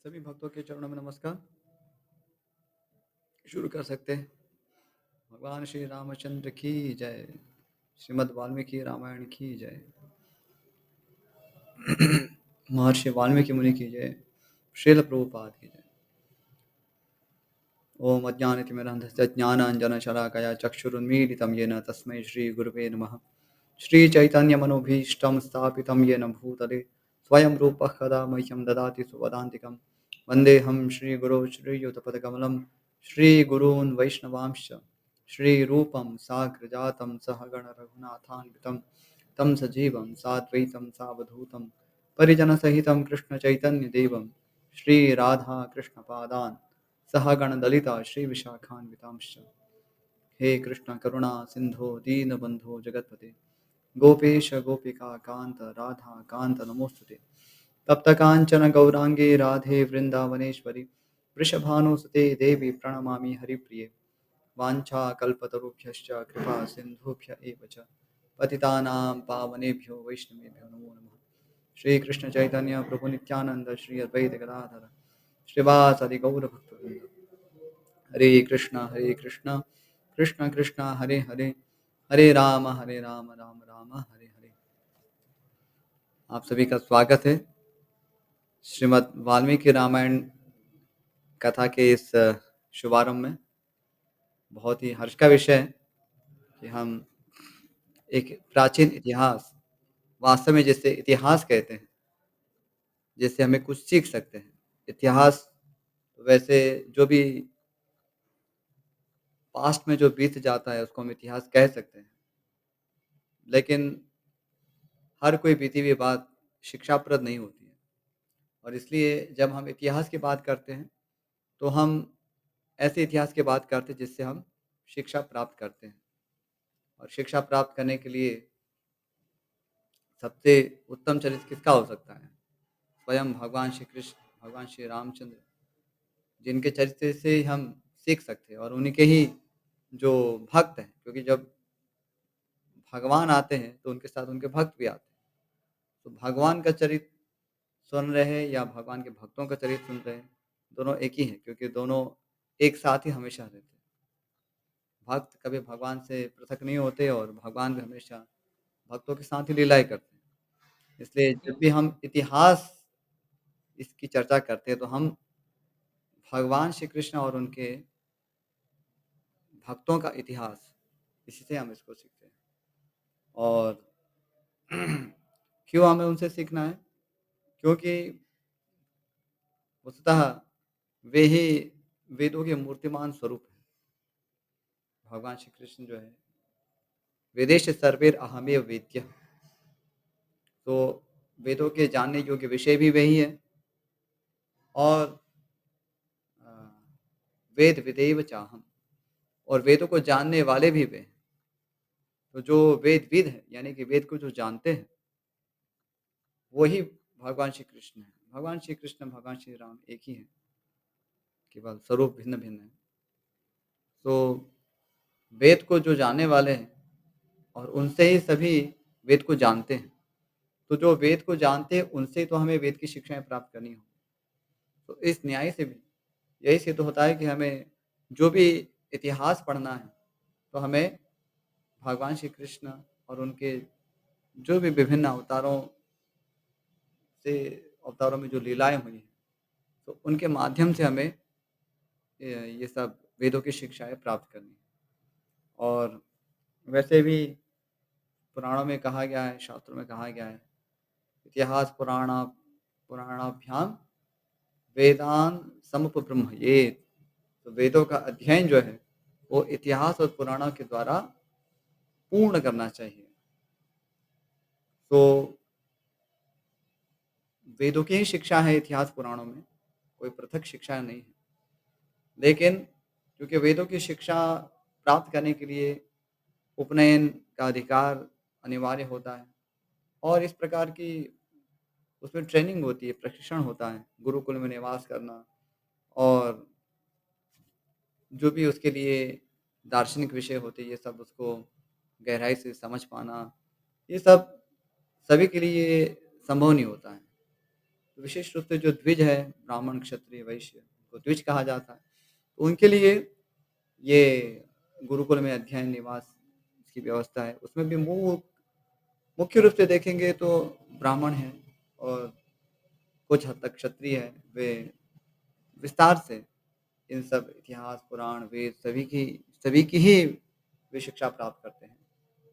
सभी भक्तों के चरणों में नमस्कार। शुरू कर सकते हैं। भगवान श्री रामचंद्र की जय। श्रीमद् वाल्मीकि रामायण की जय। महर्षि वाल्मीकि मुनि की जय। श्रील प्रभुपाद की जय। ओम अज्ञानतिमिरन्धस्य ज्ञानाञ्जनशलाकया चक्षुरुन्मीलितं येन तस्मै श्रीगुरुवे नमः। श्रीचैतन्यमनोभीष्टं स्थापितं येन भूतले स्वयं रूपः कदा मह्यं ददाति सुवदान्तिकं। वन्देऽहं श्रीगुरो श्रीयुतपदकमलं श्रीगुरून् वैष्णवांश्च श्रीरूपं साग्रजातं सहगणरघुनाथान्वितं तं सजीवं साद्वैतं सावधूतं परिजनसहितं कृष्णचैतन्यदेवं श्रीराधाकृष्णपादान् सहगणदलिता श्रीविशाखान्वितांश्च। हे कृष्ण करुणा सिंधो दीनबंधो जगतपते गोपेश गोपिका कांत राधा कांत नमोस्तुते। तप्त कांचन गौरांगे राधे वृंदावनेश्वरी वृषभानुसुते देवी प्रणमामि हरिप्रिये। वाञ्छाकल्पतरुभ्यश्च कृपा सिन्धुभ्य एव च पतितानां पावनेभ्यो वैष्णवेभ्यो नमो नमः। श्रीकृष्ण चैतन्य प्रभु नित्यानंद श्री अद्वैत गदाधर श्रीवासदि गौरभक्तवृंद। हरे कृष्ण कृष्ण कृष्ण हरे हरे हरे राम राम राम हरे हरे। आप सभी का स्वागत है श्रीमद् वाल्मीकि रामायण कथा के इस शुभारंभ में। बहुत ही हर्ष का विषय है कि हम एक प्राचीन इतिहास, वास्तव में जिसे इतिहास कहते हैं, जिससे हमें कुछ सीख सकते हैं। इतिहास वैसे जो भी पास्ट में जो बीत जाता है उसको हम इतिहास कह सकते हैं, लेकिन हर कोई बीती हुई बात शिक्षाप्रद नहीं होती है। और इसलिए जब हम इतिहास की बात करते हैं तो हम ऐसे इतिहास की बात करते हैं जिससे हम शिक्षा प्राप्त करते हैं। और शिक्षा प्राप्त करने के लिए सबसे उत्तम चरित्र किसका हो सकता है? स्वयं भगवान श्री कृष्ण, भगवान श्री रामचंद्र, जिनके चरित्र से हम सीख सकते हैं। और उन्हीं के ही जो भक्त हैं, क्योंकि जब भगवान आते हैं तो उनके साथ उनके भक्त भी आते हैं। तो भगवान का चरित्र सुन रहे हैं या भगवान के भक्तों का चरित्र सुन रहे हैं, दोनों एक ही हैं, क्योंकि दोनों एक साथ ही हमेशा रहते हैं। भक्त कभी भगवान से पृथक नहीं होते और भगवान भी हमेशा भक्तों के साथ ही लीलाएँ करते हैं। इसलिए जब भी हम इतिहास इसकी चर्चा करते हैं तो हम भगवान श्री कृष्ण और उनके भक्तों का इतिहास, इसी से हम इसको सीखते हैं। और क्यों हमें उनसे सीखना है? क्योंकि वस्तुतः वे ही वेदों के मूर्तिमान स्वरूप हैं। भगवान श्री कृष्ण जो है, वेदेश सर्वैर अहमेव वेद्यः, तो वेदों के जानने योग्य विषय भी वही है। और अ, वेद विदेव चाहम, और वेदों को जानने वाले भी वे हैं। तो जो वेदविद है, यानी कि वेद को जो जानते हैं, वही भगवान श्री कृष्ण हैं। भगवान श्री कृष्ण, भगवान श्री राम एक ही हैं, केवल स्वरूप भिन्न-भिन्न है। तो वेद को जो जानने वाले हैं और उनसे ही सभी वेद को जानते हैं। तो जो वेद को जानते हैं उनसे तो हमें वेद की शिक्षाएँ प्राप्त करनी हों। तो इस न्याय से भी यही सिद्ध होता है कि हमें जो भी इतिहास पढ़ना है, तो हमें भगवान श्री कृष्ण और उनके जो भी विभिन्न से अवतारों में जो लीलाएँ हुई हैं, तो उनके माध्यम से हमें ये सब वेदों की शिक्षाएँ प्राप्त करनी है। और वैसे भी पुराणों में कहा गया है, शास्त्रों में कहा गया है, इतिहास पुराणाभ्याम वेदान समुपब्रह्मयेत्। तो वेदों का अध्ययन जो है, वो इतिहास और पुराणों के द्वारा पूर्ण करना चाहिए। तो वेदों की ही शिक्षा है इतिहास पुराणों में, कोई पृथक शिक्षा नहीं है। लेकिन क्योंकि वेदों की शिक्षा प्राप्त करने के लिए उपनयन का अधिकार अनिवार्य होता है, और इस प्रकार की उसमें ट्रेनिंग होती है, प्रशिक्षण होता है, गुरुकुल में निवास करना, और जो भी उसके लिए दार्शनिक विषय होते हैं, ये सब उसको गहराई से समझ पाना, ये सब सभी के लिए संभव नहीं होता है। विशेष रूप से जो द्विज है, ब्राह्मण, क्षत्रिय, वैश्य, को द्विज कहा जाता है। तो उनके लिए ये गुरुकुल में अध्ययन निवास की व्यवस्था है। उसमें भी मुख्य रूप से देखेंगे तो ब्राह्मण हैं और कुछ हद तक क्षत्रिय है। वे विस्तार से इन सब इतिहास, पुराण, वेद सभी की ही वे शिक्षा प्राप्त करते हैं।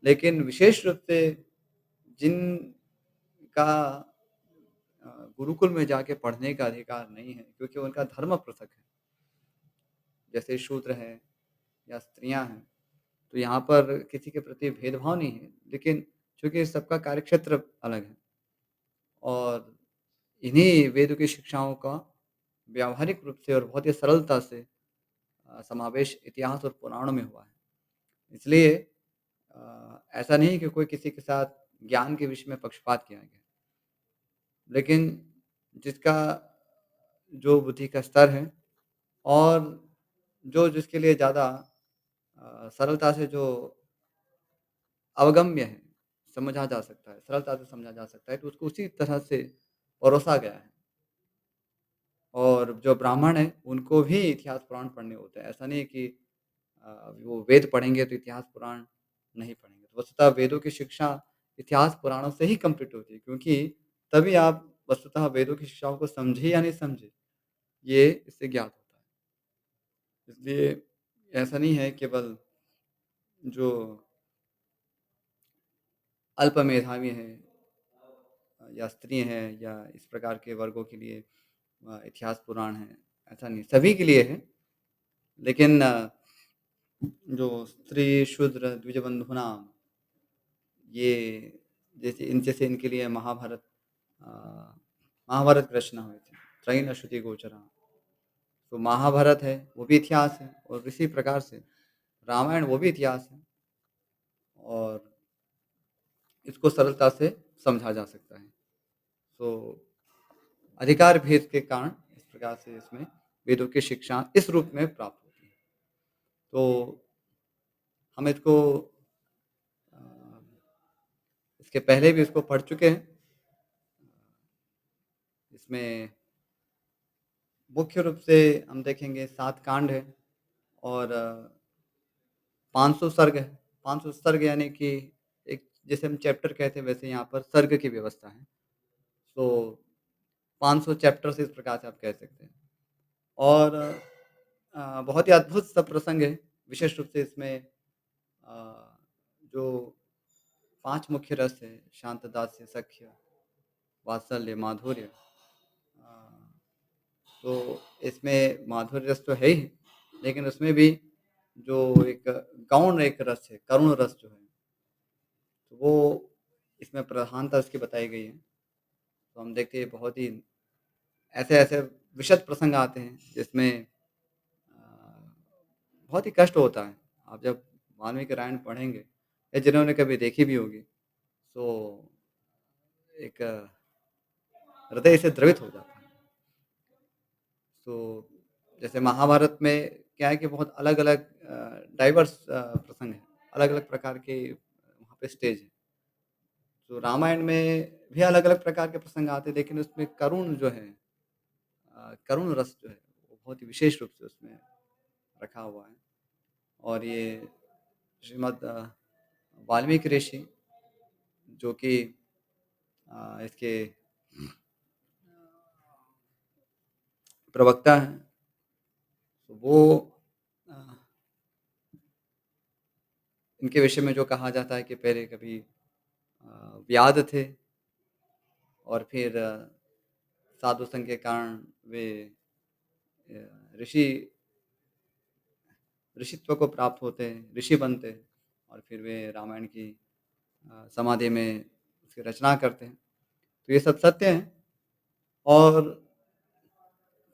लेकिन विशेष रूप से जिनका गुरुकुल में जाके पढ़ने का अधिकार नहीं है, क्योंकि उनका धर्म पृथक है। जैसे शूद्र हैं या स्त्रियाँ हैं, तो यहाँ पर किसी के प्रति भेदभाव नहीं है, लेकिन चूँकि सबका कार्यक्षेत्र अलग है और इन्हीं वेदों की शिक्षाओं का व्यावहारिक रूप से और बहुत ही सरलता से समावेश इतिहास और पुराणों में हुआ है। इसलिए ऐसा नहीं कि कोई किसी के साथ ज्ञान के विषय में पक्षपात किया गया। लेकिन जिसका जो बुद्धि का स्तर है और जो जिसके लिए ज़्यादा सरलता से जो अवगम्य है, समझा जा सकता है, सरलता से समझा जा सकता है, तो उसको उसी तरह से परोसा गया है। और जो ब्राह्मण हैं, उनको भी इतिहास पुराण पढ़ने होते हैं। ऐसा नहीं है कि वो वेद पढ़ेंगे तो इतिहास पुराण नहीं पढ़ेंगे। तो वस्तुतः वेदों की शिक्षा इतिहास पुराणों से ही कंप्लीट होती है, क्योंकि तभी आप वस्तुतः वेदों की शिक्षाओं को समझे या नहीं समझे, ये इससे ज्ञात होता है। इसलिए ऐसा नहीं है केवल जो अल्प मेधावी हैं या स्त्री हैं या इस प्रकार के वर्गों के लिए इतिहास पुराण है, ऐसा नहीं, सभी के लिए है। लेकिन जो स्त्री, शूद्र, द्विजबंधूनां, ये जैसे इनके लिए अ, महाभारत की रचना हुई थी, त्रयीन श्रुति गोचरा। तो महाभारत है, वो भी इतिहास है और इसी प्रकार से रामायण वो भी इतिहास है और इसको सरलता से समझा जा सकता है। तो अधिकार भेद के कारण इस प्रकार से इसमें वेदों की शिक्षा इस रूप में प्राप्त होती है। तो हम इसको अ, इसके पहले भी इसको पढ़ चुके हैं। इसमें मुख्य रूप से हम देखेंगे 7 कांड हैं और 500 सर्ग है। 500 सर्ग यानी कि एक जैसे हम चैप्टर कहते हैं वैसे यहाँ पर सर्ग की व्यवस्था है। तो 500 चैप्टर्स इस प्रकार से आप कह सकते हैं। और बहुत ही अद्भुत सा प्रसंग है। विशेष रूप से इसमें जो 5 मुख्य रस हैं शांत, दास्य, सख्य, वात्सल्य, माधुर्य। तो इसमें माधुर्य रस तो है ही, लेकिन उसमें भी जो एक गौण एक रस है, करुण रस जो है, तो वो इसमें प्रधानता उसकी बताई गई है। तो हम देखते हैं बहुत ही ऐसे-ऐसे विशद प्रसंग आते हैं जिसमें बहुत ही कष्ट होता है। आप जब वाल्मीकि रामायण पढ़ेंगे या जिन्होंने कभी देखी भी होगी, तो एक हृदय से द्रवित हो जाता है। तो जैसे महाभारत में क्या है कि बहुत अलग-अलग डाइवर्स प्रसंग हैं, अलग-अलग प्रकार के वहाँ पे स्टेज हैं। तो रामायण में भी अलग-अलग प्रकार के प्रसंग आते हैं, लेकिन उसमें करुण जो है करुण रस जो है, वो बहुत ही विशेष रूप से उसमें रखा हुआ है। और ये श्रीमद् वाल्मीकि ऋषि जो कि इसके प्रवक्ता हैं, तो वो अ, इनके विषय में जो कहा जाता है कि पहले कभी व्याध थे और फिर साधु संग के कारण वे ऋषि ऋषित्व को प्राप्त होते हैं, ऋषि बनते हैं और फिर वे रामायण की समाधि में उसकी रचना करते हैं। तो ये सब सत्य हैं और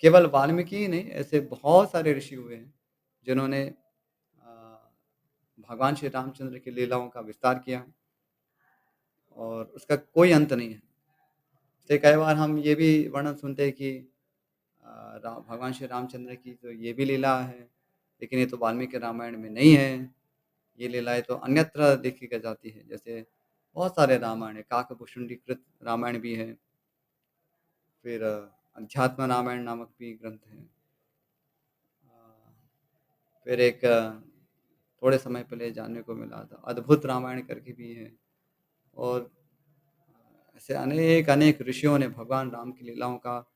केवल वाल्मीकि ही नहीं, ऐसे बहुत सारे ऋषि हुए हैं, जिन्होंने भगवान श्री रामचंद्र की लीलाओं का विस्तार किया है और उसका कोई अंत नहीं है। जैसे कई बार हम ये भी वर्णन सुनते हैं कि भगवान श्री रामचंद्र की तो ये भी लीला है, लेकिन ये तो वाल्मीकि रामायण में नहीं है। ये लीलाएँ तो अन्यत्र देखी क जाती है। जैसे बहुत सारे रामायण हैं, काकभूषुंडीकृत रामायण भी है फिर अध्यात्म रामायण नामक भी ग्रंथ है। फिर एक थोड़े समय पहले जानने को मिला था, अद्भुत रामायण करके भी है। और ऐसे अनेक-अनेक ऋषियों ने भगवान राम की लीलाओं का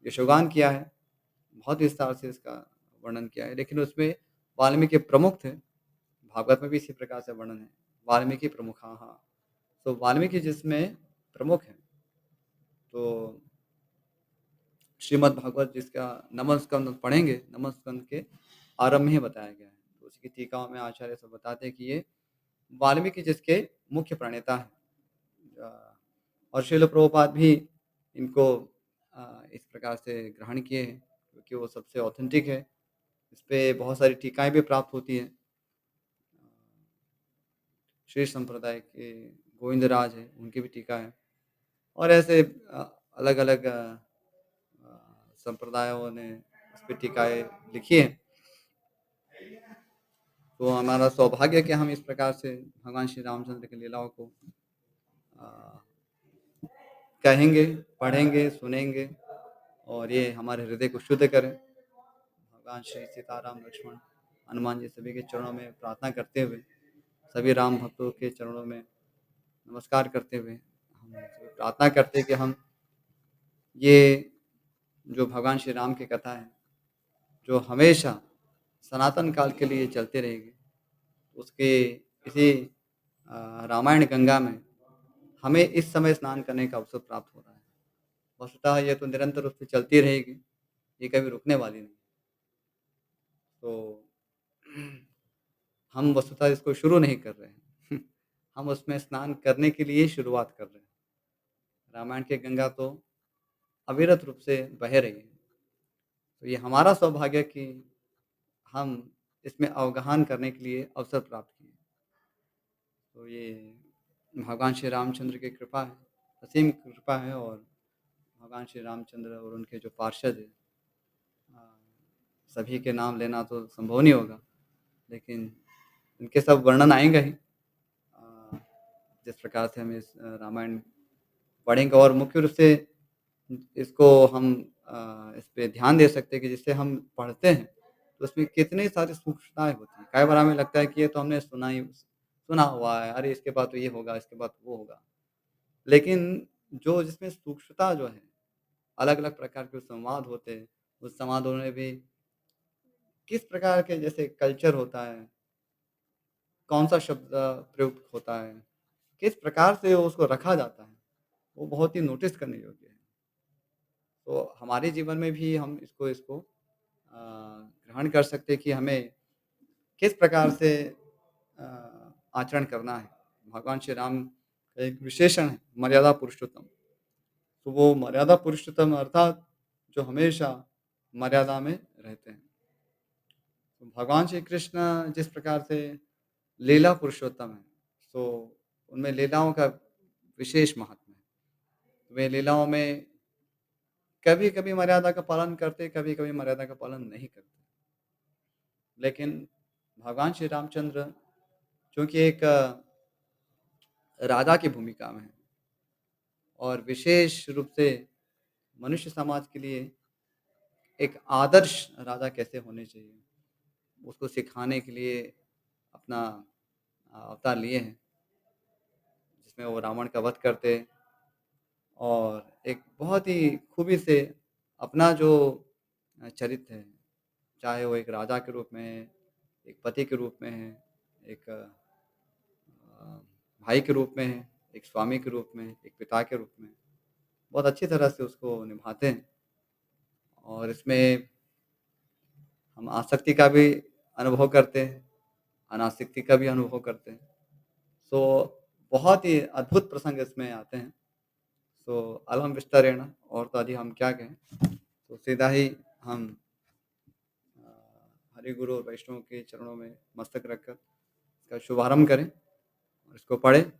यशोगान किया है। बहुत विस्तार से इसका वर्णन किया है, लेकिन उसमें वाल्मीकि प्रमुख थे। भागवत में भी इसी प्रकार से वर्णन है। वाल्मीकि प्रमुख, हाँ, हाँ। तो वाल्मीकि जिसमें प्रमुख हैं, तो श्रीमद् भागवत जिसका नवम स्कंद पढ़ेंगे, नवम स्कंद के आरंभ में ही बताया गया है। तो उसकी टीकाओं में आचार्य सब बताते हैं कि ये वाल्मीकि जिसके मुख्य प्रणेता हैं। और श्रील प्रभुपाद भी इनको इस प्रकार से ग्रहण किए हैं, क्योंकि वो सबसे ऑथेंटिक है। इस पे बहुत सारी टीकाएँ भी प्राप्त होती हैं। श्री संप्रदाय के गोविंदराज हैं, उनकी भी टीका है। और ऐसे अलग-अलग संप्रदायों ने उस पे टीकाएँ लिखी हैं। तो हमारा सौभाग्य है कि हम इस प्रकार से भगवान श्री रामचंद्र की लीलाओं को अ, कहेंगे, पढ़ेंगे, सुनेंगे और ये हमारे हृदय को शुद्ध करें। भगवान श्री सीताराम, लक्ष्मण, हनुमान जी सभी के चरणों में प्रार्थना करते हुए, सभी राम भक्तों के चरणों में नमस्कार करते हुए, हम सभी प्रार्थना करते हैं कि हम ये जो भगवान श्री राम की कथा है, जो हमेशा सनातन काल के लिए चलती रहेगी, उसके इसी रामायण गंगा में हमें इस समय स्नान करने का अवसर प्राप्त हो रहा है। वस्तुतः ये तो निरंतर रूप से चलती रहेगी, ये कभी रुकने वाली नहीं। तो हम वस्तुतः इसको शुरू नहीं कर रहे हैं। हम उसमें स्नान करने के लिए शुरुआत कर रहे हैं। रामायण की गंगा तो अविरत रूप से बह रही है। तो ये हमारा सौभाग्य है कि हम इसमें अवगाहन करने के लिए अवसर प्राप्त किए। तो ये भगवान श्री रामचंद्र की कृपा है, असीम कृपा है। और भगवान श्री रामचंद्र और उनके जो पार्षद हैं, अ, सभी के नाम लेना तो संभव नहीं होगा, लेकिन इनके सब वर्णन आएँगे ही। जिस प्रकार से हम इस रामायण पढ़ेंगे और मुख्य रूप से इसको हम इस पे ध्यान दे सकते हैं कि जिससे हम पढ़ते हैं, तो उसमें कितनी सारी सूक्ष्मताएँ होती हैं। कई बार हमें लगता है कि ये तो हमने सुना हुआ है, अरे इसके बाद तो ये होगा, इसके बाद तो वो होगा। लेकिन जो जिसमें सूक्ष्मता जो है, अलग-अलग प्रकार के संवाद होते हैं, उस संवादों में भी किस प्रकार के जैसे कल्चर होता है, कौन-सा शब्द प्रयुक्त होता है, किस प्रकार से उसको रखा जाता है, वो बहुत ही नोटिस करने योग्य है। तो हमारे जीवन में भी हम इसको इसको ग्रहण कर सकते हैं कि हमें किस प्रकार से आचरण करना है। भगवान श्री राम का एक विशेषण है मर्यादा पुरुषोत्तम। तो वो मर्यादा पुरुषोत्तम अर्थात जो हमेशा मर्यादा में रहते हैं। तो भगवान श्री कृष्ण जिस प्रकार से लीला पुरुषोत्तम है, तो उनमें लीलाओं का विशेष महत्व है। वे लीलाओं में कभी-कभी मर्यादा का पालन करते, कभी-कभी मर्यादा का पालन नहीं करते। लेकिन भगवान श्री रामचंद्र चूँकि एक राजा की भूमिका में हैं और विशेष रूप से मनुष्य समाज के लिए एक आदर्श राजा कैसे होने चाहिए, उसको सिखाने के लिए अपना अवतार लिए हैं, जिसमें वो रावण का वध करते और एक बहुत ही खूबी से अपना जो चरित्र है, चाहे वो एक राजा के रूप में है, एक पति के रूप में है, एक भाई के रूप में है, एक स्वामी के रूप में, एक पिता के रूप में, बहुत अच्छी तरह से उसको निभाते हैं। और इसमें हम आसक्ति का भी अनुभव करते हैं, अनासक्ति का भी अनुभव करते हैं। सो बहुत ही अद्भुत प्रसंग इसमें आते हैं। सो अल्हम विस्तरेण और तो अधिक हम क्या कहें, तो सीधा ही हम अ, हरि गुरु और वैष्णव के चरणों में मस्तक रखकर इसका शुभारंभ करें और इसको पढ़ें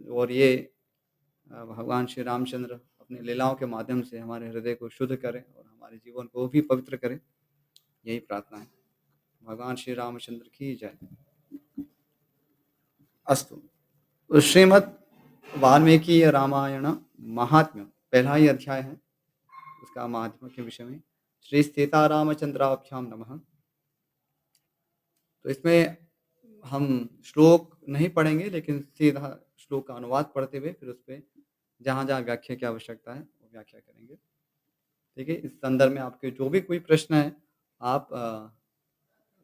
और ये भगवान श्री रामचंद्र अपनी लीलाओं के माध्यम से हमारे हृदय को शुद्ध करें और हमारे जीवन को भी पवित्र करें, यही प्रार्थना है। भगवान श्री रामचंद्र की जय। अस्तु। तो श्रीमद् वाल्मीकि रामायण महात्म्य पहला ही अध्याय है। इसका महात्म्य के विषय में। श्री सीतारामचंद्राभ्याम नमः। तो इसमें हम श्लोक नहीं पढ़ेंगे, लेकिन सीधा श्लोक का अनुवाद पढ़ते हुए फिर उसपे जहाँ-जहाँ व्याख्या की आवश्यकता है, वो व्याख्या करेंगे। ठीक है? इस संदर्भ में आपके जो भी कोई प्रश्न है, आप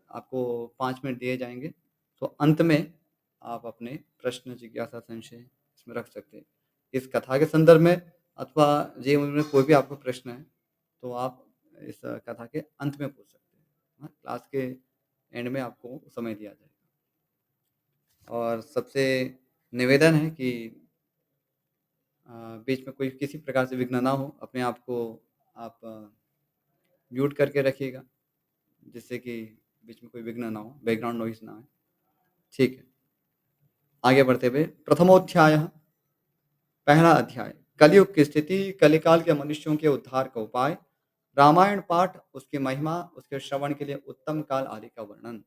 आपको 5 मिनट दिए जाएँगे। तो अंत में आप अपने प्रश्न, जिज्ञासा, संशय इसमें रख सकते हैं। इस कथा के संदर्भ में अथवा जीवन में कोई भी आपको प्रश्न है, तो आप इस कथा के अंत में पूछ सकते हैं। हाँ, क्लास के एंड में आपको समय दिया जाएगा। और सबसे निवेदन है कि अ, बीच में कोई किसी प्रकार से विघ्न ना हो, अपने आप को आप म्यूट करके रखिएगा, जिससे कि बीच में कोई विघ्न ना हो, बैकग्राउंड नॉइज़ ना आए। ठीक है, आगे बढ़ते हुए प्रथमोध्यायः, पहला अध्याय, कलयुग की स्थिति, कलिकाल के मनुष्यों के उद्धार का उपाय, रामायण पाठ, उसकी महिमा, उसके श्रवण के लिए उत्तम काल आदि का वर्णन।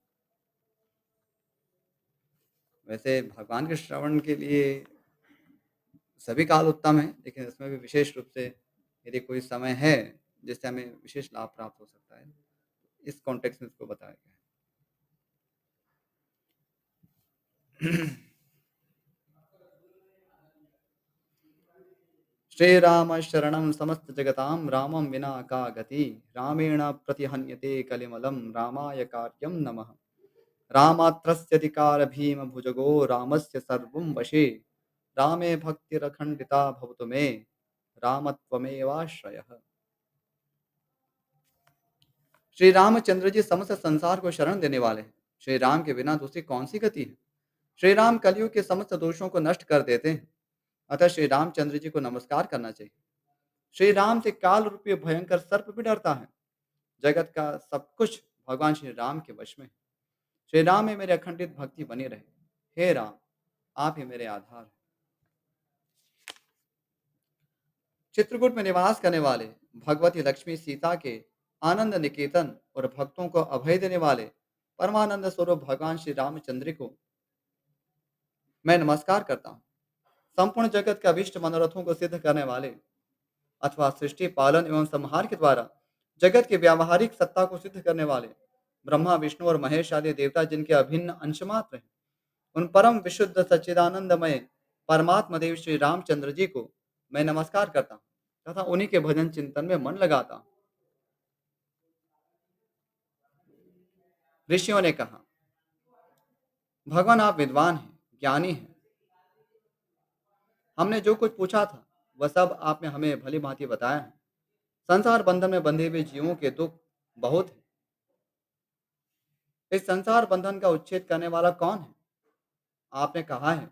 वैसे भगवान के श्रवण के लिए सभी काल उत्तम है, लेकिन इसमें भी विशेष रूप से यदि कोई समय है, जिससे हमें विशेष लाभ प्राप्त हो सकता है, इस कॉन्टेक्स्ट में इसको बताया गया है। श्रीराम शरणं समस्तजगतां रामं विना का गति, रामेण प्रतिहन्यते कलिमलं रामाय कार्यं नमः। रामात्रस्यति कारभीमभुजगो रामस्य सर्वं वशे, रामे भक्तिरखण्डिता भवतु मे, रामत्वमेवाश्रयः। श्री रामचंद्र जी समस्त संसार को शरण देने वाले हैं। श्री राम के बिना दूसरी कौन सी गति है? श्री राम कलयुग के समस्त दोषों को नष्ट कर देते हैं। अतः श्री रामचंद्र जी को नमस्कार करना चाहिए। श्री राम से काल रूपी भयंकर सर्प भी डरता है। जगत का सब कुछ भगवान श्री राम के वश में है। श्री राम में मेरी अखंडित भक्ति बनी रहे। हे राम, आप ही मेरे आधार हैं। चित्रकूट में निवास करने वाले भगवती लक्ष्मी सीता के आनंद निकेतन और भक्तों को अभय देने वाले परमानंद स्वरूप भगवान श्री रामचंद्र को मैं नमस्कार करता हूँ। संपूर्ण जगत के अभिष्ट मनोरथों को सिद्ध करने वाले अथवा सृष्टि पालन एवं संहार के द्वारा जगत की व्यावहारिक सत्ता को सिद्ध करने वाले ब्रह्मा विष्णु और महेश आदि देवता जिनके अभिन्न अंश मात्र हैं, उन परम विशुद्ध सच्चिदानंदमय परमात्मा देव श्री रामचंद्र जी को मैं नमस्कार करता हूँ तथा उन्हीं के भजन चिंतन में मन लगाता हूँ। ऋषियों ने कहा, भगवान आप विद्वान हैं, ज्ञानी हैं। हमने जो कुछ पूछा था वह सब आपने हमें भली भांति बताया है। संसार बंधन में बंधे हुए जीवों के दुख बहुत है। इस संसार बंधन का उच्छेद करने वाला कौन है? आपने कहा है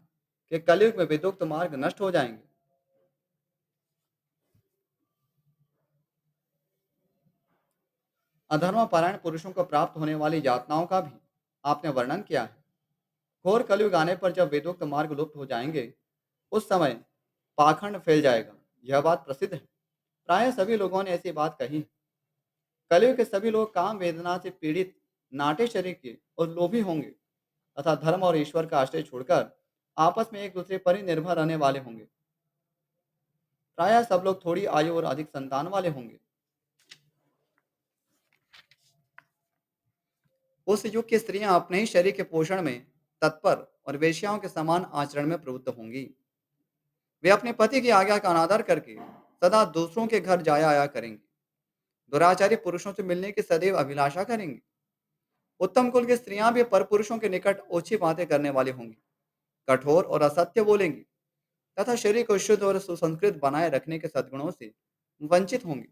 कि कलयुग में विदुक्त मार्ग नष्ट हो जाएंगे। अधर्म परायण पुरुषों को प्राप्त होने वाली यातनाओं का भी आपने वर्णन किया है। घोर कलयुग आने पर जब वेदोक्त मार्ग लुप्त हो जाएंगे, उस समय पाखंड फैल जाएगा। यह बात प्रसिद्ध है। प्राय सभी लोगों ने ऐसी बात कही है। कलयुग के सभी लोग काम वेदना से पीड़ित, नाटे शरीर के और लोभी होंगे तथा धर्म और ईश्वर का आश्रय छोड़कर आपस में एक दूसरे पर ही निर्भर रहने वाले होंगे। प्राय सब लोग थोड़ी आयु और अधिक संतान वाले होंगे। उस युग की स्त्रियां अपने ही शरीर के पोषण में तत्पर और वेश्याओं के समान आचरण में प्रवृत्त होंगी। वे अपने पति की आज्ञा का अनादर करके सदा दूसरों के घर जाया आया करेंगी। दुराचारी पुरुषों से मिलने की सदैव अभिलाषा करेंगी। उत्तम कुल की स्त्रियां भी पर पुरुषों के निकट ओछी बातें करने वाली होंगी, कठोर और असत्य बोलेंगी तथा शरीर को शुद्ध और सुसंस्कृत बनाए रखने के सद्गुणों से वंचित होंगी।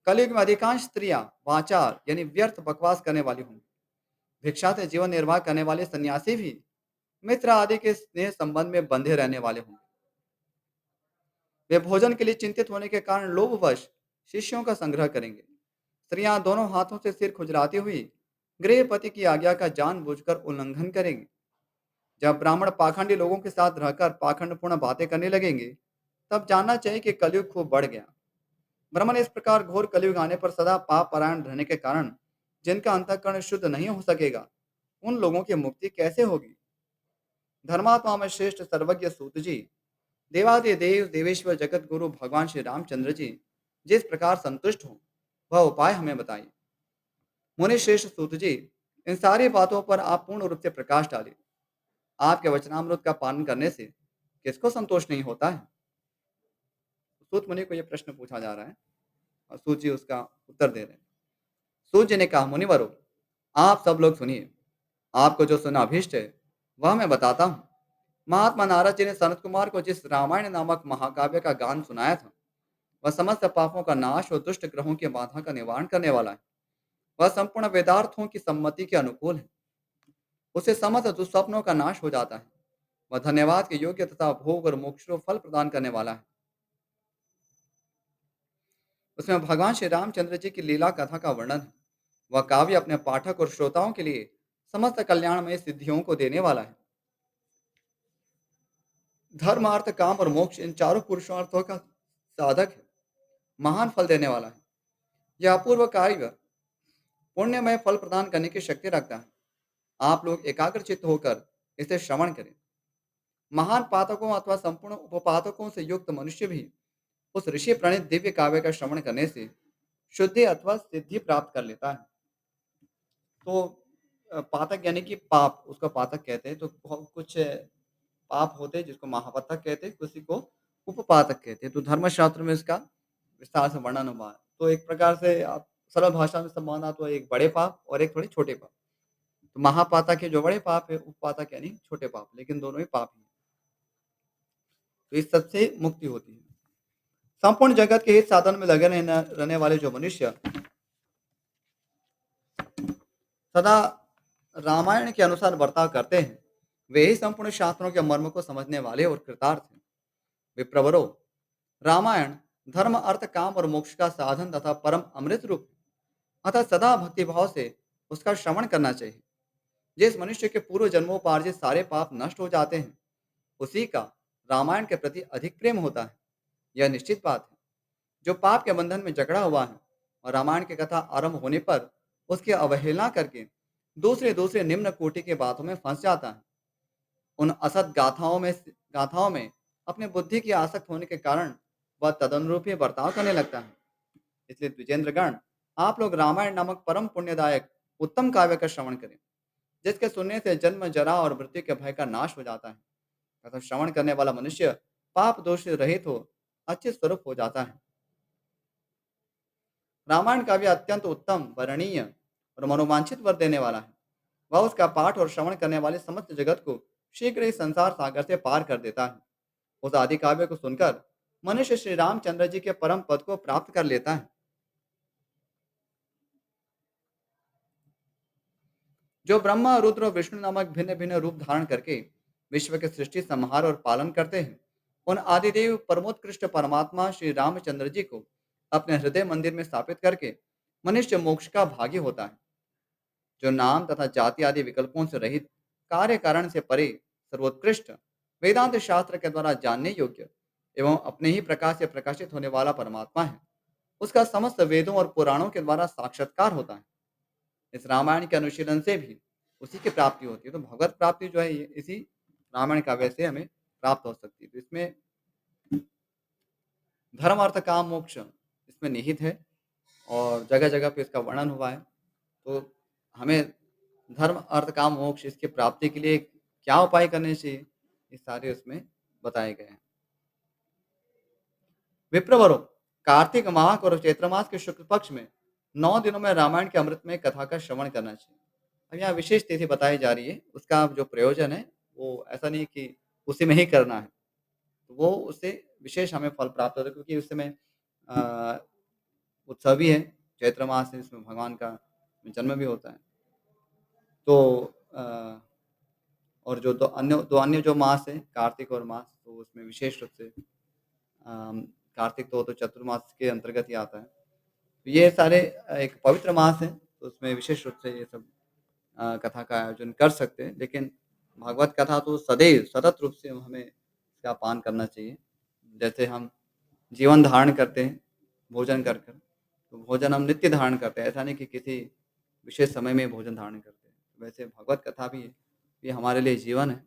कलयुग में अधिकांश स्त्रियां वाचार यानी व्यर्थ बकवास करने वाली होंगी। भिक्षा से जीवन निर्वाह करने वाले सन्यासी भी मित्र आदि के स्नेह संबंध में बंधे रहने वाले होंगे। वे भोजन के लिए चिंतित होने के कारण लोभवश शिष्यों का संग्रह करेंगे। स्त्रियां दोनों हाथों से सिर खुजलाती हुई गृहपति की आज्ञा का जानबूझकर उल्लंघन करेंगे। जब ब्राह्मण पाखंडी लोगों के साथ रहकर पाखंडपूर्ण बातें करने लगेंगे, तब जानना चाहिए कि कलयुग खूब बढ़ गया। ब्राह्मण इस प्रकार घोर कलयुग आने पर सदा पाप परायण रहने के कारण जिनका अंतःकरण शुद्ध नहीं हो सकेगा, उन लोगों की मुक्ति कैसे होगी? धर्मात्मा में श्रेष्ठ सर्वज्ञ सूत जी, देवादिदेव देवेश्वर जगत गुरु भगवान श्री रामचंद्र जी जिस प्रकार संतुष्ट हो, वह उपाय हमें बताइए। मुनि श्रेष्ठ सूत जी, इन सारी बातों पर आप पूर्ण रूप से प्रकाश डालिए। आपके वचनामृत का पालन करने से किसको संतोष नहीं होता है? सूत मुनि को यह प्रश्न पूछा जा रहा है और सूत जी उसका उत्तर दे रहे हैं। सूत जी ने कहा, मुनिवरों, आप सब लोग सुनिए। आपको जो सुना अभीष्ट है, वह मैं बताता हूँ। महात्मा नारद जी ने सनत कुमार को जिस रामायण नामक महाकाव्य का गान सुनाया था, वह समस्त पापों का नाश और दुष्ट ग्रहों की बाधा का निवारण करने वाला है। वह संपूर्ण वेदार्थों की सम्मति के अनुकूल है। उसे समस्त दुस्वप्नों का नाश हो जाता है। वह धन्यवाद के योग्य तथा भोग और मोक्ष को फल प्रदान करने वाला है। उसमें भगवान श्री रामचंद्र जी की लीला कथा का वर्णन है। वह काव्य अपने पाठक और श्रोताओं के लिए समस्त कल्याणमय सिद्धियों को देने वाला है। धर्म, अर्थ, काम और मोक्ष, इन चारों पुरुषार्थों का साधक है। महान फल देने वाला है। यह अपूर्व कार्य पुण्यमय फल प्रदान करने की शक्ति रखता है। आप लोग एकाग्रचित्त होकर इसे श्रवण करें। महान पाठकों अथवा संपूर्ण उपपाठकों से युक्त मनुष्य भी उस ऋषि प्रणीत दिव्य काव्य का श्रवण करने से शुद्धि अथवा सिद्धि प्राप्त कर लेता है। तो पातक यानी कि पाप, उसको पातक कहते हैं। तो बहुत कुछ पाप होते हैं जिसको महापातक कहते हैं, किसी को उपपातक कहते हैं। तो धर्मशास्त्र में इसका विस्तार से वर्णन हुआ है। तो एक प्रकार से आप सरल भाषा में माना तो एक बड़े पाप और एक थोड़े छोटे पाप। तो महापातक के जो बड़े पाप है, उपपातक यानी छोटे पाप, लेकिन दोनों ही पाप ही हैं। तो इस सब से मुक्ति होती है। संपूर्ण जगत के हित साधन में लगे रहने वाले जो मनुष्य सदा रामायण के अनुसार बर्ताव करते हैं, वे ही संपूर्ण शास्त्रों के मर्म को समझने वाले और कृतार्थ हैं। विप्रवरो, रामायण धर्म, अर्थ, काम और मोक्ष का साधन तथा परम अमृत रूप है। अतः सदा भक्तिभाव से उसका श्रवण करना चाहिए। जिस मनुष्य के पूर्व जन्मोपार्जित सारे पाप नष्ट हो जाते हैं, उसी का रामायण के प्रति अधिक प्रेम होता है। यह निश्चित बात है। जो पाप के बंधन में जकड़ा हुआ है और रामायण की कथा आरंभ होने पर उसकी अवहेलना करके दूसरे दूसरे निम्न कोटि के बातों में फंस जाता है, उन असत गाथाओं में अपने बुद्धि की आसक्त होने के कारण वह तदनुरूप ही बर्ताव करने लगता है। इसलिए द्विजेंद्रगण, आप लोग रामायण नामक परम पुण्यदायक उत्तम काव्य का श्रवण करें, जिसके सुनने से जन्म, जरा और मृत्यु के भय का नाश हो जाता है तथा श्रवण करने वाला मनुष्य पाप दोष से रहित हो अच्छे स्वरूप हो जाता है। रामायण काव्य अत्यंत उत्तम, वर्णनीय और मनोवांछित वर देने वाला है। वह उसका पाठ और श्रवण करने वाले समस्त जगत को शीघ्र ही संसार सागर से पार कर देता है। उस आदि काव्य को सुनकर मनुष्य श्री रामचंद्र जी के परम पद को प्राप्त कर लेता है। जो ब्रह्मा, रुद्र और विष्णु नामक भिन्न भिन्न रूप धारण करके विश्व के सृष्टि, संहार और पालन करते हैं, उन आदिदेव परमोत्कृष्ट परमात्मा श्री रामचंद्र जी को अपने हृदय मंदिर में स्थापित करके मनुष्य मोक्ष का भागी होता है। जो नाम तथा जाति आदि विकल्पों से रहित, कार्य कारण से परे, सर्वोत्कृष्ट, वेदांत शास्त्र के द्वारा जानने योग्य एवं अपने ही प्रकाश से प्रकाशित होने वाला परमात्मा है, उसका समस्त वेदों और पुराणों के द्वारा साक्षात्कार होता है। इस रामायण के अनुशीलन से भी उसी की प्राप्ति होती है। तो भगवत प्राप्ति जो है ये इसी रामायण काव्य से हमें प्राप्त हो सकती है। तो इसमें धर्म, अर्थ, काम, मोक्ष इसमें निहित है और जगह जगह पे इसका वर्णन हुआ है। तो हमें धर्म, अर्थ, काम, मोक्ष इसकी प्राप्ति के लिए क्या उपाय करने चाहिए, ये सारे उसमें बताए गए हैं। विप्रवरों, कार्तिक माह और चैत्र मास के शुक्ल पक्ष में 9 दिनों में रामायण के अमृतमय कथा का श्रवण करना चाहिए। अब यहाँ विशेष तिथि बताई जा रही है, उसका जो प्रयोजन है वो ऐसा नहीं कि उसी में ही करना है। तो वो उससे विशेष हमें फल प्राप्त होता है, क्योंकि उस समय अ, उत्सव भी है, चैत्र मास है, इसमें भगवान का जन्म भी होता है। तो अ, और जो दो अन्य जो मास है, कार्तिक और मास, तो उसमें विशेष रूप से कार्तिक तो चतुर्मास के अंतर्गत ही आता है। तो ये सारे एक पवित्र मास है, तो उसमें विशेष रूप से ये सब कथा का आयोजन कर सकते हैं। लेकिन भागवत कथा तो सदैव सतत रूप से हमें इसका पान करना चाहिए। जैसे हम जीवन धारण करते हैं भोजन कर कर, तो भोजन हम नित्य धारण करते हैं, ऐसा नहीं कि किसी विशेष समय में भोजन धारण करते हैं। वैसे भगवत कथा भी ये हमारे लिए जीवन है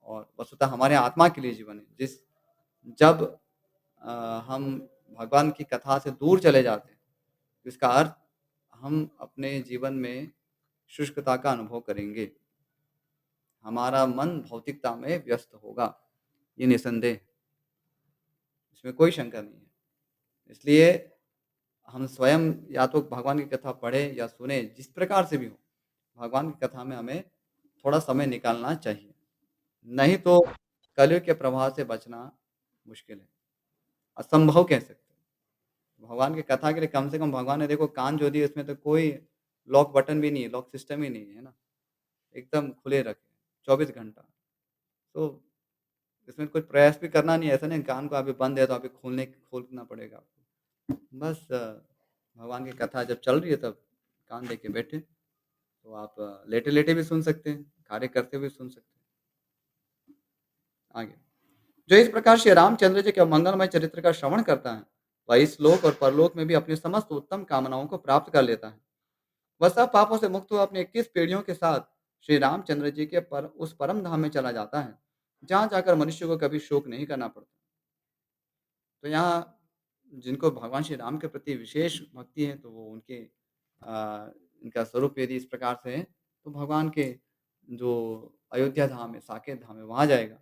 और वस्तुतः हमारे आत्मा के लिए जीवन है। जब हम भगवान की कथा से दूर चले जाते हैं, तो इसका अर्थ हम अपने जीवन में शुष्कता का अनुभव करेंगे। हमारा मन भौतिकता में व्यस्त होगा, ये निसंदेह है, इसमें कोई शंका नहीं है। इसलिए हम स्वयं या तो भगवान की कथा पढ़ें या सुनें, जिस प्रकार से भी हो, भगवान की कथा में हमें थोड़ा समय निकालना चाहिए। नहीं तो कलयुग के प्रभाव से बचना मुश्किल है, असंभव कह सकते हैं। भगवान की कथा के लिए कम से कम भगवान ने देखो कान जो दिए उसमें तो कोई लॉक बटन भी नहीं है, लॉक सिस्टम ही नहीं है ना, एकदम खुले रखे 24 घंटा। तो इसमें कोई प्रयास भी करना नहीं है, ऐसा नहीं कान को अभी बंद है तो अभी खोलना पड़ेगा आपको। बस भगवान की कथा जब चल रही है तब कान दे के बैठे, तो आप लेटे-लेटे भी सुन सकते हैं, कार्य करते हुए सुन सकते हैं। आगे, जो इस प्रकार श्री रामचंद्र जी के मंगलमय चरित्र का श्रवण करता है, वह इस लोक और परलोक में भी अपनी समस्त उत्तम कामनाओं को प्राप्त कर लेता है। वह सब पापों से मुक्त हुआ अपने 21 पीढ़ियों के साथ श्री रामचंद्र जी के उस परम धाम में चला जाता है, जहाँ जाकर मनुष्य को कभी शोक नहीं करना पड़ता। तो यहाँ जिनको भगवान श्री राम के प्रति विशेष भक्ति है, तो वो उनके इनका स्वरूप यदि इस प्रकार से है, तो भगवान के जो अयोध्या धाम है, साकेत धाम है, वहाँ जाएगा।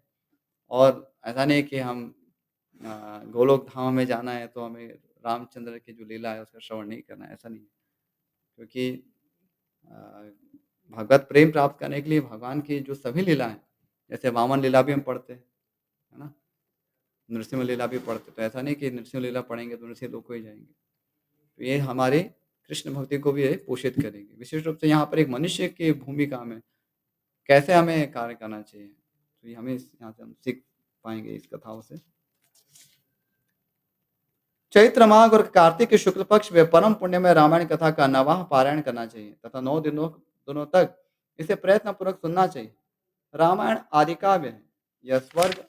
और ऐसा नहीं कि हम गोलोक धाम में जाना है, तो हमें रामचंद्र की जो लीला है, उसका श्रवण नहीं करना है, ऐसा नहीं है। क्योंकि अ, भगवत प्रेम प्राप्त करने के लिए भगवान की जो सभी लीला हैं, जैसे वामन लीला भी हम पढ़ते हैं, है ना? नृसिंह लीला भी पढ़ते हैं, तो ऐसा नहीं कि नृसिंह लीला पढ़ेंगे तो नृसिंह लोक को ही जाएँगे। तो ये हमारे कृष्ण भक्ति को भी ये पोषित करेंगे। विशेष रूप से यहाँ पर एक मनुष्य की भूमिका में कैसे हमें कार्य करना चाहिए, तो ये हमें यहाँ से हम सीख पाएँगे इस कथाओं से। चैत्र माह और कार्तिक के शुक्ल पक्ष में परम पुण्य में रामायण कथा का नवाह पारायण करना चाहिए तथा 9 दिनों तक इसे प्रयत्नपूर्वक सुनना चाहिए। रामायण आदि काव्य है, यह स्वर्ग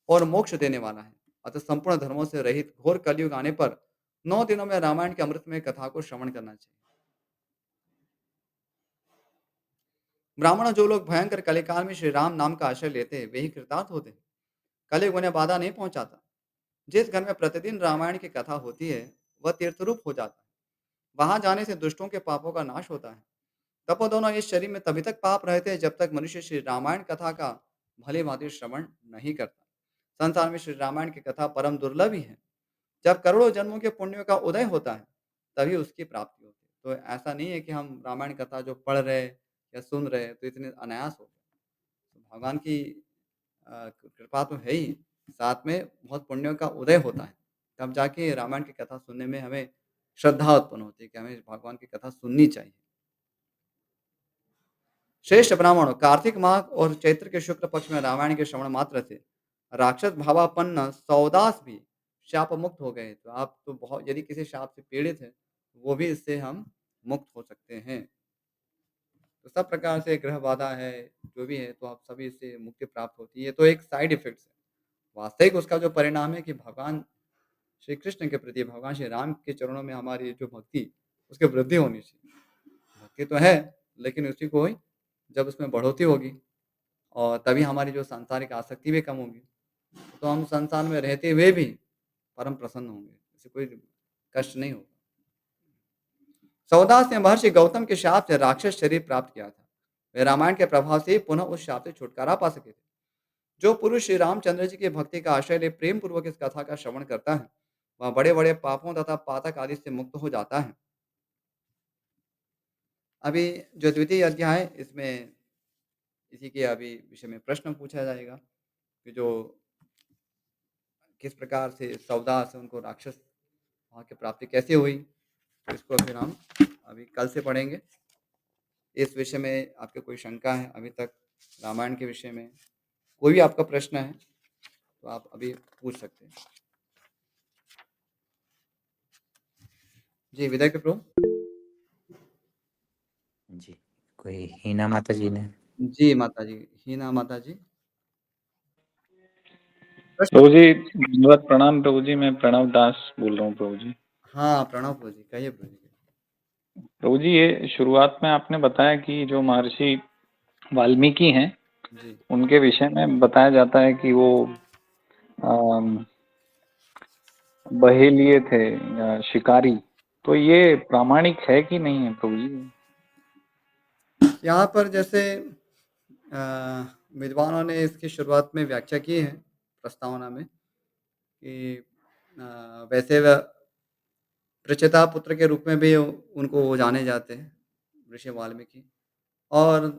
और मोक्ष देने वाला है। अतः संपूर्ण धर्मों से रहित घोर कलयुग आने पर 9 दिनों में रामायण के अमृतमय कथा को श्रवण करना चाहिए। ब्राह्मण जो लोग भयंकर कलिकाल में श्री राम नाम का आश्रय लेते हैं, वे ही कृतार्थ होते हैं। कलयुग उन्हें बाधा नहीं पहुंचाता। जिस घर में प्रतिदिन रामायण की कथा होती है, वह तीर्थरूप हो जाता है। वहां जाने से दुष्टों के पापों का नाश होता है। तपोधनों इस शरीर में तभी तक पाप रहते हैं जब तक मनुष्य श्री रामायण कथा का भली भांति श्रवण नहीं करता। संसार में श्री रामायण की कथा परम दुर्लभ ही है। जब करोड़ों जन्मों के पुण्यों का उदय होता है, तभी उसकी प्राप्ति होती है। तो ऐसा नहीं है कि हम रामायण कथा जो पढ़ रहे या सुन रहे तो इतने अनायास हो गए। तो भगवान की कृपा तो है ही, साथ में बहुत पुण्यों का उदय होता है। तब जाके रामायण की कथा सुनने में हमें श्रद्धा उत्पन्न होती है कि हमें भगवान की कथा सुननी चाहिए। श्रेष्ठ ब्राह्मण कार्तिक माह और चैत्र के शुक्ल पक्ष में रामायण के श्रवण मात्र से राक्षस भावापन्न सौदास भी शाप मुक्त हो गए। तो आप तो बहुत यदि किसी शाप से पीड़ित है, वो भी इससे हम मुक्त हो सकते हैं। तो सब प्रकार से ग्रह बाधा है, जो भी है, तो आप सभी इससे मुक्ति प्राप्त होती है। तो एक साइड इफेक्ट्स है। वास्तविक उसका जो परिणाम है कि भगवान श्री कृष्ण के प्रति, भगवान श्री राम के चरणों में हमारी जो भक्ति, उसकी वृद्धि होनी चाहिए। भक्ति तो है, लेकिन उसी को ही जब उसमें बढ़ोतरी होगी और तभी हमारी जो सांसारिक आसक्ति भी कम होगी, तो हम संसार में रहते हुए भी परम प्रसन्न होंगे, इससे कोई कष्ट नहीं होगा। सौदास ने महर्षि गौतम के शाप से राक्षस शरीर प्राप्त किया था। वे रामायण के प्रभाव से पुनः उस शाप से छुटकारा पा सके थे। जो पुरुष श्री रामचंद्र जी की भक्ति का आश्रय ले प्रेम पूर्वक इस कथा का श्रवण करता है, वह बड़े बड़े पापों तथा पातक आदि से मुक्त हो जाता है। अभी जो द्वितीय अध्याय है, इसमें इसी के अभी विषय में प्रश्न पूछा जाएगा कि जो किस प्रकार से सौदा से उनको राक्षस वहाँ की प्राप्ति कैसे हुई, तो इसको फिर हम अभी कल से पढ़ेंगे। इस विषय में आपके कोई शंका है अभी तक रामायण के विषय में, कोई भी आपका प्रश्न है तो आप अभी पूछ सकते हैं। जी, विदय के प्रभु। जी, कोई हीना माता जी ने? जी, माता जी, हीना माता जी। प्रश्न। प्रभु जी दंडवत प्रणाम। प्रभु जी मैं प्रणव दास बोल रहा हूँ प्रभु जी। हाँ, प्रणव प्रभु जी, कहिए प्रभु जी। प्रभु जी ये शुरुआत में आपने बताया कि जो महर्षि वाल्मीकि हैं जी, उनके विषय में बताया जाता है कि वो अम, बहेलिए थे या शिकारी, तो ये प्रामाणिक है कि नहीं है प्रभु जी? यहाँ पर जैसे विद्वानों ने इसकी शुरुआत में व्याख्या की है प्रस्तावना में कि वैसे व प्रचेता पुत्र के रूप में भी उनको वो जाने जाते हैं, ऋषि वाल्मीकि। और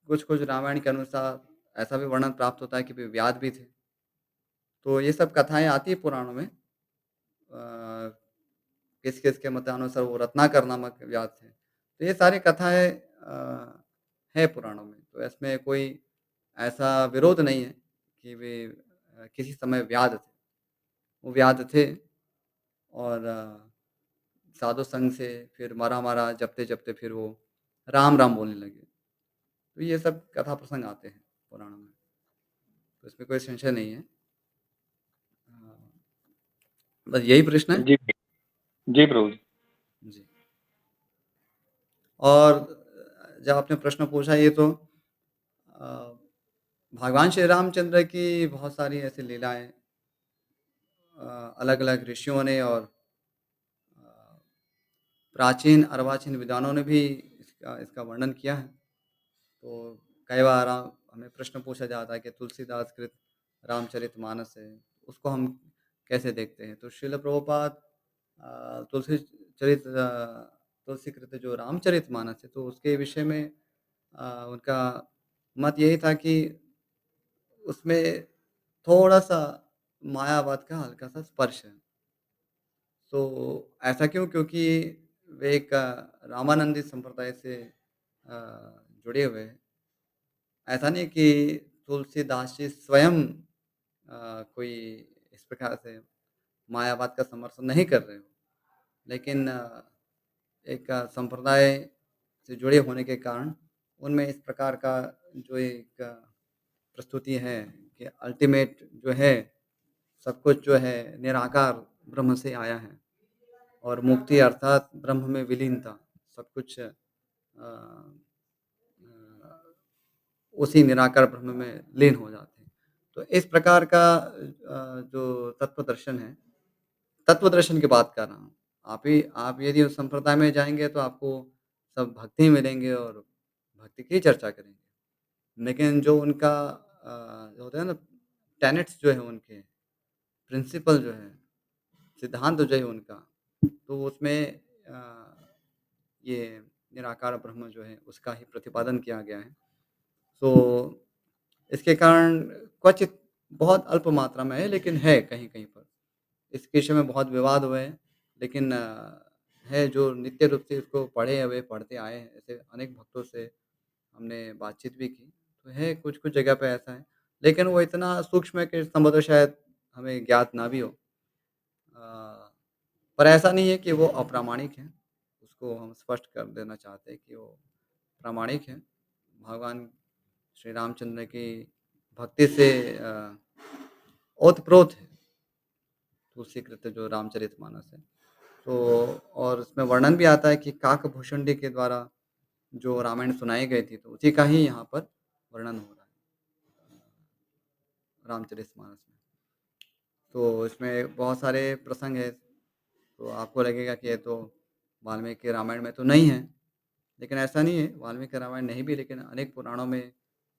कुछ-कुछ रामायण के अनुसार ऐसा भी वर्णन प्राप्त होता है कि वे व्याध भी थे। तो ये सब कथाएँ आती हैं पुराणों में। किस-किस के मतानुसार वो रत्नाकर नामक व्याध थे। तो ये सारी कथाएँ हैं पुराणों में। तो इसमें कोई ऐसा विरोध नहीं है कि वे किसी समय व्याध थे। वो व्याध थे और साधु संग से फिर मरा-मरा, जपते-जपते फिर वो राम-राम बोलने लगे। तो ये सब कथा प्रसंग आते हैं पुराणों में। तो इसमें कोई संशय नहीं है। अ, बस यही प्रश्न है? जी, जी प्रभु जी। जी। और जब आपने प्रश्न पूछा ये तो अ, भगवान श्री रामचंद्र की बहुत सारी ऐसी लीलाएँ अलग-अलग ऋषियों ने और अ, प्राचीन अर्वाचीन विद्वानों ने भी इसका इसका वर्णन किया है। तो कई बार हमें प्रश्न पूछा जाता है कि तुलसीदास कृत रामचरितमानस है, उसको हम कैसे देखते हैं? तो श्रील प्रभुपाद तुलसी कृत जो रामचरितमानस है, तो उसके विषय में उनका मत यही था कि उसमें थोड़ा-सा मायावाद का हल्का-सा स्पर्श है। तो ऐसा क्यों? क्योंकि वे एक रामानंदी संप्रदाय से जुड़े हुए हैं। ऐसा नहीं कि तुलसीदास जी स्वयं कोई इस प्रकार से मायावाद का समर्थन नहीं कर रहे हो। लेकिन एक संप्रदाय से जुड़े होने के कारण उनमें इस प्रकार का जो एक प्रस्तुति है कि अल्टीमेट जो है, सब कुछ जो है निराकार ब्रह्म से आया है और मुक्ति अर्थात ब्रह्म में विलीनता, सब कुछ उसी निराकार ब्रह्म में लीन हो जाते हैं। तो इस प्रकार का जो तत्वदर्शन है, तत्वदर्शन की बात कर रहा हूँ। आप यदि उस संप्रदाय में जाएँगे तो आपको सब भक्ति मिलेंगे और भक्ति की चर्चा करेंगे। लेकिन जो उनका जो होता है ना टेनेट्स जो है उनके, प्रिंसिपल जो है, सिद्धांत जो है उनका, तो उसमें ये निराकार ब्रह्म जो है उसका ही प्रतिपादन किया गया है। तो इसके कारण क्वचित बहुत अल्प मात्रा में है लेकिन है कहीं-कहीं पर। इस विषय में बहुत विवाद हुए हैं, लेकिन है जो नित्य रूप से इसको पढ़े हुए पढ़ते आए हैं, ऐसे अनेक भक्तों से हमने बातचीत भी की। तो है कुछ-कुछ जगह पे ऐसा है, लेकिन वो इतना सूक्ष्म है कि संभवतः शायद हमें ज्ञात ना भी हो। अ, पर ऐसा नहीं है कि वो अप्रामाणिक हैं, उसको हम स्पष्ट कर देना चाहते हैं कि वो प्रामाणिक हैं। भगवान श्री रामचंद्र की भक्ति से ओतप्रोत है, तुलसीकृत जो रामचरितमानस है। तो और उसमें वर्णन भी आता है कि काकभूषुंडी के द्वारा जो रामायण सुनाई गई थी, तो उसी का ही यहाँ पर वर्णन हो रहा है रामचरितमानस में। तो इसमें बहुत सारे प्रसंग हैं, तो आपको लगेगा कि ये तो वाल्मीकि रामायण में तो नहीं है, लेकिन ऐसा नहीं है, वाल्मीकि रामायण नहीं भी लेकिन अनेक पुराणों में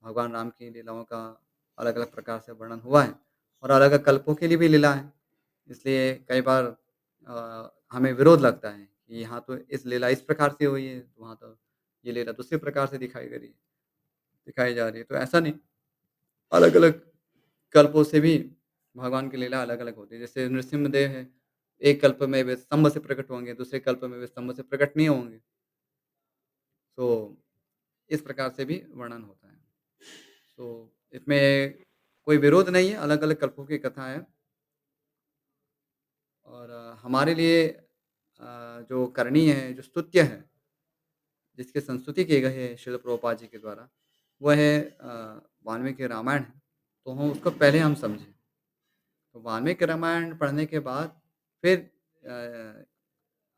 भगवान राम की लीलाओं का अलग-अलग प्रकार से वर्णन हुआ है और अलग-अलग कल्पों के लिए भी लीला है। इसलिए कई बार हमें विरोध लगता है कि यहाँ तो इस लीला इस प्रकार से हुई है, वहाँ तो ये लीला दूसरे प्रकार से दिखाई जा रही है। तो ऐसा नहीं, अलग-अलग कल्पों से भी भगवान की लीला अलग-अलग होती है। जैसे नृसिंहदेव है, एक कल्प में वे स्तंभ से प्रकट होंगे, दूसरे कल्प में वे स्तंभ से प्रकट नहीं होंगे। तो इस प्रकार से भी वर्णन होता है। तो इसमें कोई विरोध नहीं है, अलग-अलग कल्पों की कथा है और हमारे लिए जो करणीय है, जो स्तुत्य है, जिसकी संस्तुति की गई है श्रील प्रभुपाद जी के द्वारा, वह है वाल्मीकि रामायण है। तो हम उसको पहले हम समझें। तो वाल्मीकि रामायण पढ़ने के बाद फिर अ,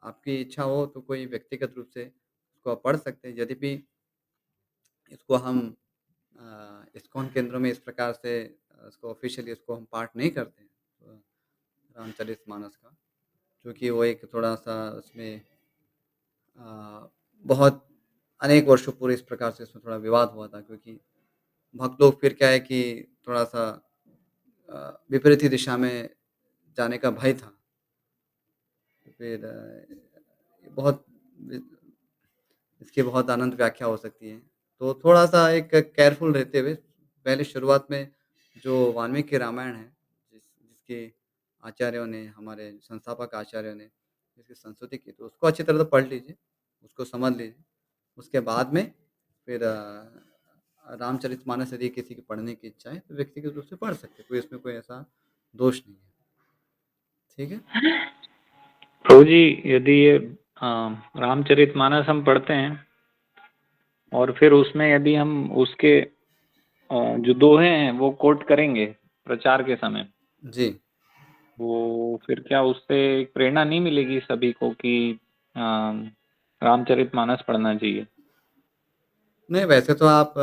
आपकी इच्छा हो तो कोई व्यक्तिगत रूप से उसको आप पढ़ सकते हैं। यद्यपि इसको हम इस्कॉन केंद्रों में इस प्रकार से इसको ऑफ़िशियली इसको हम पाठ नहीं करते हैं। रामचरितमानस का, क्योंकि वो एक थोड़ा-सा उसमें बहुत अनेक वर्षों पूर्व इस प्रकार से उसमें थोड़ा विवाद हुआ था, क्योंकि भक्त लोग फिर क्या है कि थोड़ा-सा विपरीत ही दिशा में जाने का भय था। तो फिर बहुत वि इसकी बहुत अनंत व्याख्या हो सकती है। तो थोड़ा-सा एक केयरफुल रहते हुए पहले शुरुआत में जो वाल्मीकि रामायण है, जिसके आचार्यों ने, हमारे संस्थापक आचार्यों ने जिसकी संस्तुति की, तो उसको अच्छी तरह से पढ़ लीजिए, उसको समझ लीजिए। उसके बाद में फिर रामचरितमानस यदि किसी की पढ़ने की इच्छा है, तो व्यक्तिगत रूप से पढ़ सकते हैं, कोई इसमें कोई ऐसा दोष नहीं है। ठीक है? प्रभु जी, यदि ये रामचरितमानस हम पढ़ते हैं और फिर उसमें यदि हम उसके जो दोहे हैं वो कोट करेंगे प्रचार के समय, जी। वो फिर क्या उससे एक प्रेरणा नहीं मिलेगी सभी को कि रामचरितमानस पढ़ना चाहिए? नहीं, वैसे तो आप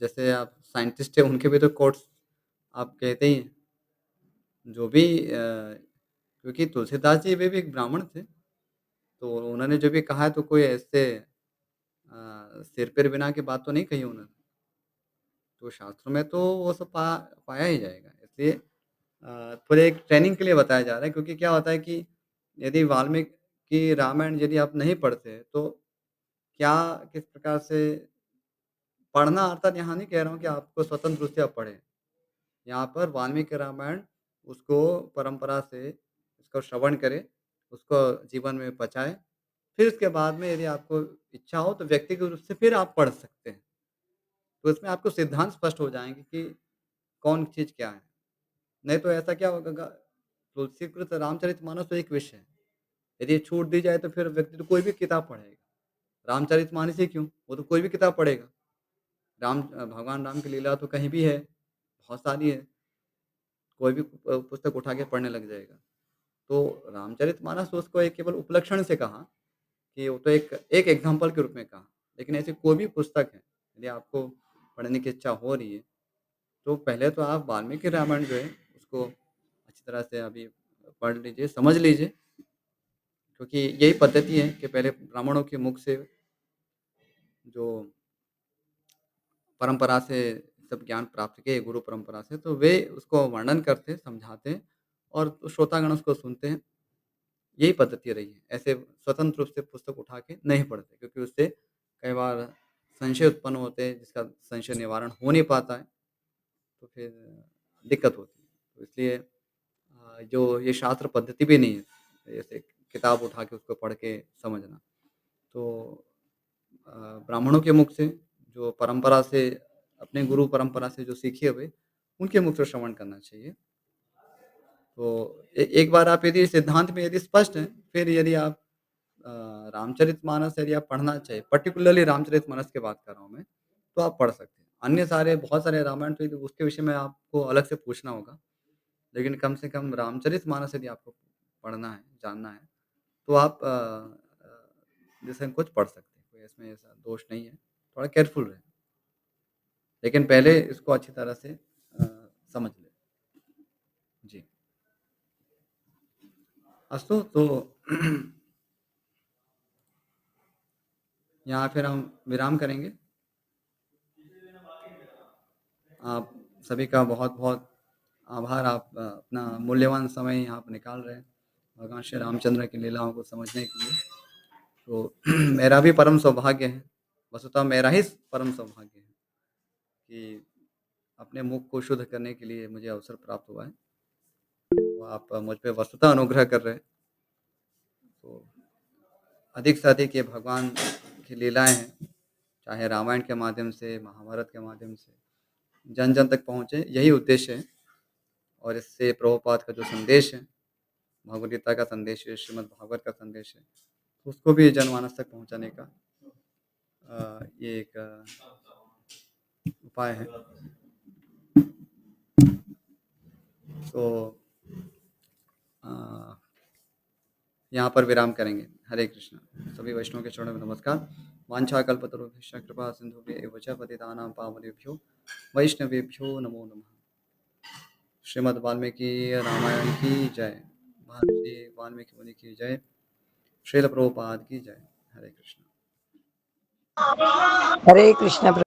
जैसे आप साइंटिस्ट हैं, उनके भी तो कोट्स आप कहते ही हैं। जो भी क्योंकि तुलसीदास जी वे भी एक ब्राह्मण थे, तो उन्होंने जो भी कहा है तो कोई ऐसे सिर पैर बिना की बात तो नहीं कही उन्होंने। तो शास्त्रों में तो वो सब पाया ही जाएगा। इसलिए थोड़े एक ट्रेनिंग के लिए बताया जा रहा है, क्योंकि क्या होता है कि यदि वाल्मीकि रामायण यदि आप नहीं पढ़ते, तो क्या किस प्रकार से पढ़ना अर्थात यहाँ नहीं कह रहा हूँ कि आपको स्वतंत्र रूप से आप पढ़ें। यहाँ पर वाल्मीकि रामायण उसको परंपरा से उसका श्रवण करें, उसको जीवन में बचाएँ। फिर उसके बाद में यदि आपको इच्छा हो तो व्यक्तिगत रूप से फिर आप पढ़ सकते हैं। तो इसमें आपको सिद्धांत स्पष्ट हो जाएँगे कि कौन चीज़ क्या है। नहीं तो ऐसा क्या होगा ग तुलसीकृत रामचरितमानस तो एक विषय है। यदि ये छूट दी जाए तो फिर व्यक्ति तो कोई भी किताब पढ़ेगा। रामचरितमानस ही क्यों? वो तो कोई भी किताब पढ़ेगा। भगवान राम की लीला तो कहीं भी है, बहुत सारी है। कोई भी पुस्तक उठा के पढ़ने लग जाएगा। तो रामचरितमानस तो उसको एक केवल उपलक्षण से कहा कि वो तो एक एक एग्ज़ाम्पल के रूप में कहा। लेकिन ऐसी कोई भी पुस्तक है, यदि आपको पढ़ने की इच्छा हो रही है, तो पहले तो आप वाल्मीकि रामायण जो है, उसको अच्छी तरह से अभी पढ़ लीजिए, समझ लीजिए, क्योंकि यही पद्धति है कि पहले ब्राह्मणों के मुख से जो परंपरा से सब ज्ञान प्राप्त किए गुरु परंपरा से, तो वे उसको वर्णन करते, समझाते और श्रोतागण उसको सुनते हैं। यही पद्धति रही है। ऐसे स्वतंत्र रूप से पुस्तक उठा के नहीं पढ़ते, क्योंकि उससे कई बार संशय उत्पन्न होते हैं, जिसका संशय निवारण हो नहीं पाता है, तो फिर दिक्कत होती है। तो इसलिए जो ये शास्त्र पद्धति भी नहीं है, जैसे किताब उठा के उसको पढ़ के समझना। तो अ, ब्राह्मणों के मुख से जो परंपरा से अपने गुरु परंपरा से जो सीखे हुए, उनके मुख से श्रवण करना चाहिए। तो एक बार आप यदि सिद्धांत में यदि स्पष्ट हैं, फिर यदि आप अ, रामचरितमानस यदि आप पढ़ना चाहिए, पर्टिकुलरली रामचरितमानस की बात कर रहा हूँ मैं, तो आप पढ़ सकते हैं। अन्य सारे बहुत सारे रामायण तो उसके विषय में आपको अलग से पूछना होगा। लेकिन कम से कम रामचरितमानस यदि आपको पढ़ना है, जानना है, तो आप निसंकोच पढ़ सकते हैं। कोई इसमें ऐसा दोष नहीं है, थोड़ा केयरफुल रहें। लेकिन पहले इसको अच्छी तरह से समझ लें। जी। अस्तु तो यहाँ फिर हम विराम करेंगे। आप सभी का बहुत-बहुत आभार, आप अपना मूल्यवान समय यहाँ पे निकाल रहे हैं, भगवान श्री रामचंद्र की लीलाओं को समझने के लिए। तो मेरा भी परम सौभाग्य है, वस्तुतः मेरा ही परम सौभाग्य है कि अपने मुख को शुद्ध करने के लिए मुझे अवसर प्राप्त हुआ है। तो आप मुझ पे वस्तुतः अनुग्रह कर रहे हैं। तो अधिक से अधिक ये भगवान की लीलाएँ हैं, चाहे रामायण के माध्यम से, महाभारत के माध्यम से, जन-जन तक पहुँचे, यही उद्देश्य है। और इससे प्रभुपाद का जो संदेश है, भगवद गीता का संदेश है, श्रीमद् भागवत का संदेश है, उसको भी जनमानस तक पहुँचाने का ये एक उपाय है। तो अ, यहाँ पर विराम करेंगे। हरे कृष्ण। सभी वैष्णव के चरणों में नमस्कार। वाञ्छाकल्पतरुभ्यश्च कृपा सिन्धुभ्येव च पतितानां पावनेभ्यो वैष्णवेभ्यो नमो नमः। श्रीमद् वाल्मीकि रामायण की जय। महर्षि वाल्मीकि मुनि की जय। श्रील प्रभुपाद की जय। हरे कृष्ण। हरे कृष्ण।